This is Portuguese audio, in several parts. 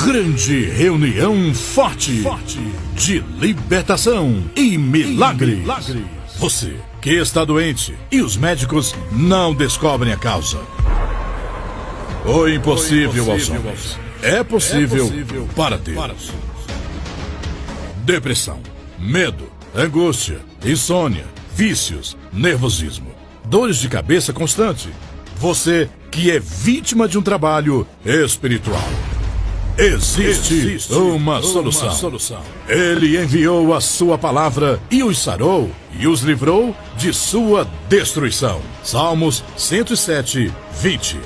Grande reunião forte de libertação e milagre. Você que está doente e os médicos não descobrem a causa. O impossível aos homens é possível para Deus. Depressão, medo, angústia, insônia, vícios, nervosismo, dores de cabeça constante. Você que é vítima de um trabalho espiritual. Existe uma solução. Ele enviou a sua palavra e os sarou e os livrou de sua destruição. Salmos 107, 20.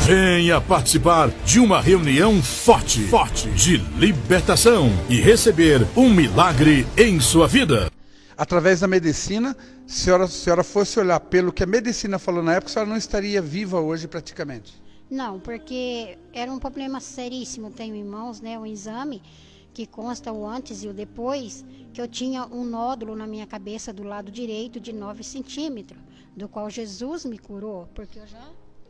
Venha participar de uma reunião forte de libertação e receber um milagre em sua vida. Através da medicina, se a senhora fosse olhar pelo que a medicina falou na época, a senhora não estaria viva hoje praticamente. Não, porque era um problema seríssimo. Tenho em mãos, um exame que consta o antes e o depois, que eu tinha um nódulo na minha cabeça do lado direito de 9 centímetros, do qual Jesus me curou, porque eu já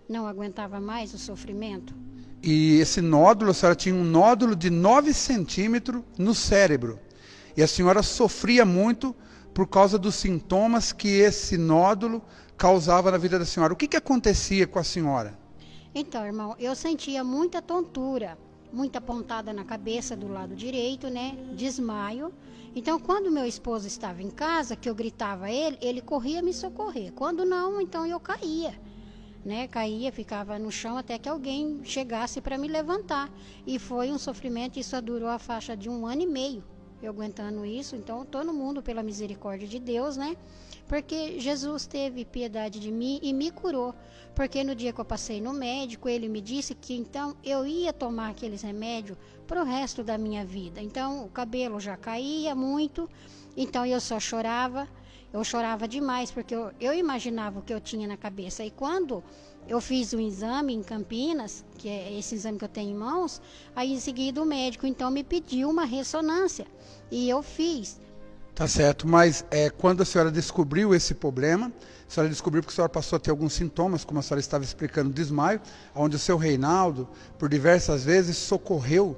não aguentava mais o sofrimento. E esse nódulo, a senhora tinha um nódulo de 9 centímetros no cérebro. E a senhora sofria muito por causa dos sintomas que esse nódulo causava na vida da senhora. O que acontecia com a senhora? Então, irmão, eu sentia muita tontura, muita pontada na cabeça do lado direito, desmaio. Então, quando meu esposo estava em casa, que eu gritava a ele, ele corria me socorrer. Quando não, então eu caía. Caía, ficava no chão até que alguém chegasse para me levantar. E foi um sofrimento, isso durou a faixa de 1 ano e meio, eu aguentando isso. Então, todo mundo, pela misericórdia de Deus, porque Jesus teve piedade de mim e me curou. Porque no dia que eu passei no médico, ele me disse que então eu ia tomar aqueles remédios para o resto da minha vida. Então, o cabelo já caía muito, então eu só chorava. Eu chorava demais, porque eu imaginava o que eu tinha na cabeça. E quando eu fiz um exame em Campinas, que é esse exame que eu tenho em mãos, aí em seguida o médico então me pediu uma ressonância. E eu fiz. Tá certo, mas quando a senhora descobriu esse problema, a senhora descobriu porque a senhora passou a ter alguns sintomas, como a senhora estava explicando, desmaio, onde o seu Reinaldo, por diversas vezes, socorreu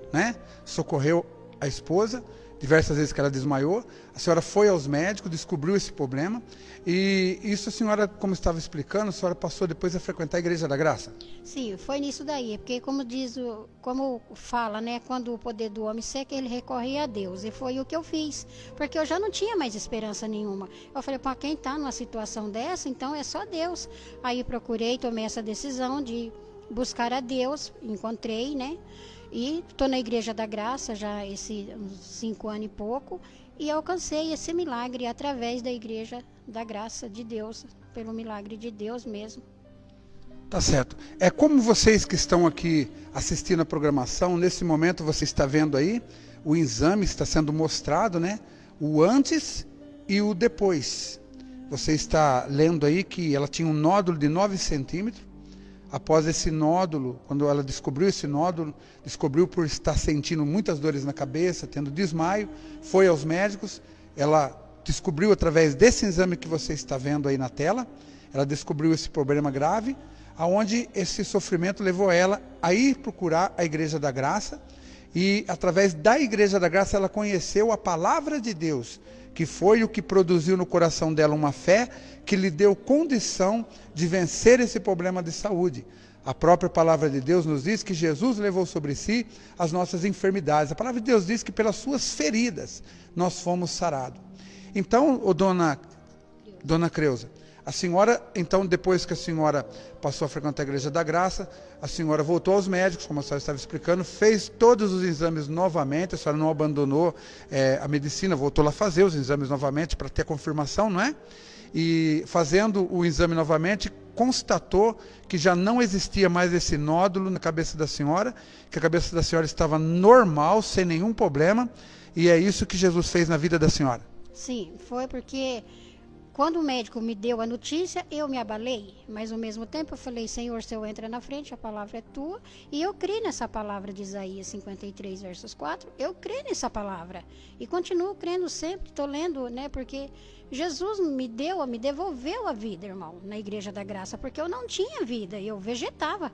a esposa, diversas vezes que ela desmaiou. A senhora foi aos médicos, descobriu esse problema, e isso a senhora, como estava explicando, a senhora passou depois a frequentar a Igreja da Graça? Sim, foi nisso daí, porque como fala, quando o poder do homem seca, ele recorre a Deus, e foi o que eu fiz, porque eu já não tinha mais esperança nenhuma. Eu falei, para quem está numa situação dessa, então é só Deus. Aí procurei, tomei essa decisão de buscar a Deus, encontrei, e estou na Igreja da Graça já uns 5 anos e pouco, e alcancei esse milagre através da Igreja da Graça de Deus, pelo milagre de Deus mesmo. Tá certo. É como vocês que estão aqui assistindo a programação, nesse momento você está vendo aí, o exame está sendo mostrado, o antes e o depois. Você está lendo aí que ela tinha um nódulo de 9 centímetros. Após esse nódulo, quando ela descobriu esse nódulo, descobriu por estar sentindo muitas dores na cabeça, tendo desmaio, foi aos médicos, ela descobriu através desse exame que você está vendo aí na tela, ela descobriu esse problema grave, aonde esse sofrimento levou ela a ir procurar a Igreja da Graça, e através da Igreja da Graça ela conheceu a palavra de Deus, que foi o que produziu no coração dela uma fé que lhe deu condição de vencer esse problema de saúde. A própria palavra de Deus nos diz que Jesus levou sobre si as nossas enfermidades. A palavra de Deus diz que pelas suas feridas nós fomos sarados. Então, dona Creuza, a senhora, então, depois que a senhora passou a frequentar a Igreja da Graça, a senhora voltou aos médicos, como a senhora estava explicando, fez todos os exames novamente, a senhora não abandonou a medicina, voltou lá fazer os exames novamente para ter a confirmação, não é? E fazendo o exame novamente, constatou que já não existia mais esse nódulo na cabeça da senhora, que a cabeça da senhora estava normal, sem nenhum problema, e é isso que Jesus fez na vida da senhora. Sim, foi porque quando o médico me deu a notícia, eu me abalei, mas ao mesmo tempo eu falei, Senhor, se eu entra na frente, a palavra é tua, e eu creio nessa palavra de Isaías 53, versos 4, eu creio nessa palavra, e continuo crendo sempre, estou lendo, porque Jesus me devolveu a vida, irmão, na Igreja da Graça, porque eu não tinha vida, eu vegetava.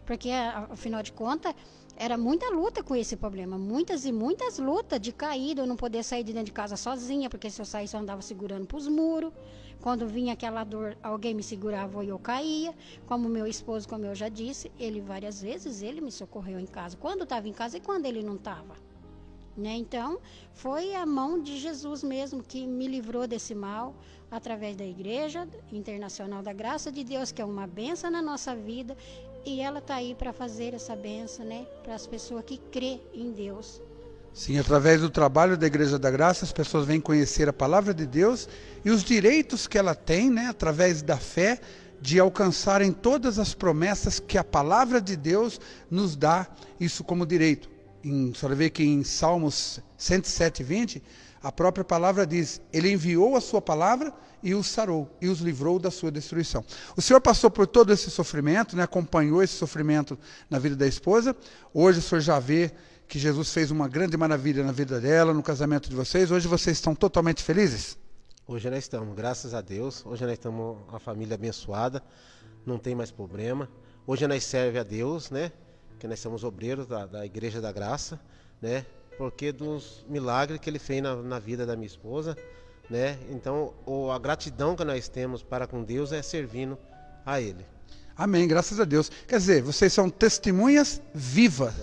Porque, afinal de contas, era muita luta com esse problema, muitas e muitas lutas de caída, eu não poder sair de dentro de casa sozinha, porque se eu saísse eu andava segurando para os muros. Quando vinha aquela dor, alguém me segurava e eu caía. Como meu esposo, como eu já disse, ele várias vezes, ele me socorreu em casa. Quando estava em casa e quando ele não estava. Né? Então, foi a mão de Jesus mesmo que me livrou desse mal, através da Igreja Internacional da Graça de Deus, que é uma bênção na nossa vida. E ela está aí para fazer essa bênção, né? Para as pessoas que crê em Deus. Sim, através do trabalho da Igreja da Graça, as pessoas vêm conhecer a palavra de Deus e os direitos que ela tem, né, através da fé, de alcançarem todas as promessas que a palavra de Deus nos dá, isso como direito. Só vê que em Salmos 107:20, a própria palavra diz: Ele enviou a sua palavra e os sarou, e os livrou da sua destruição. O senhor passou por todo esse sofrimento, né, acompanhou esse sofrimento na vida da esposa. Hoje o senhor já vê que Jesus fez uma grande maravilha na vida dela, no casamento de vocês. Hoje vocês estão totalmente felizes? Hoje nós estamos, graças a Deus. Hoje nós estamos uma família abençoada, não tem mais problema. Hoje nós servemos a Deus, né? Que nós somos obreiros da Igreja da Graça, né? Porque dos milagres que Ele fez na vida da minha esposa, né? Então, a gratidão que nós temos para com Deus é servindo a Ele. Amém, graças a Deus. Quer dizer, vocês são testemunhas vivas,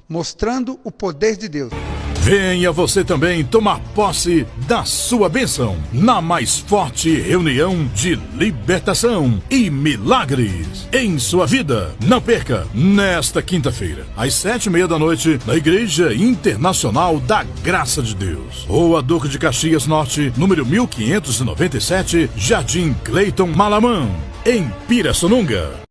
mostrando o poder de Deus. Venha você também tomar posse da sua bênção na mais forte reunião de libertação e milagres em sua vida. Não perca, nesta quinta-feira, às 7:30 da Igreja Internacional da Graça de Deus. Rua Duque de Caxias Norte, número 1597, Jardim Cleiton Malamã, em Pirassununga.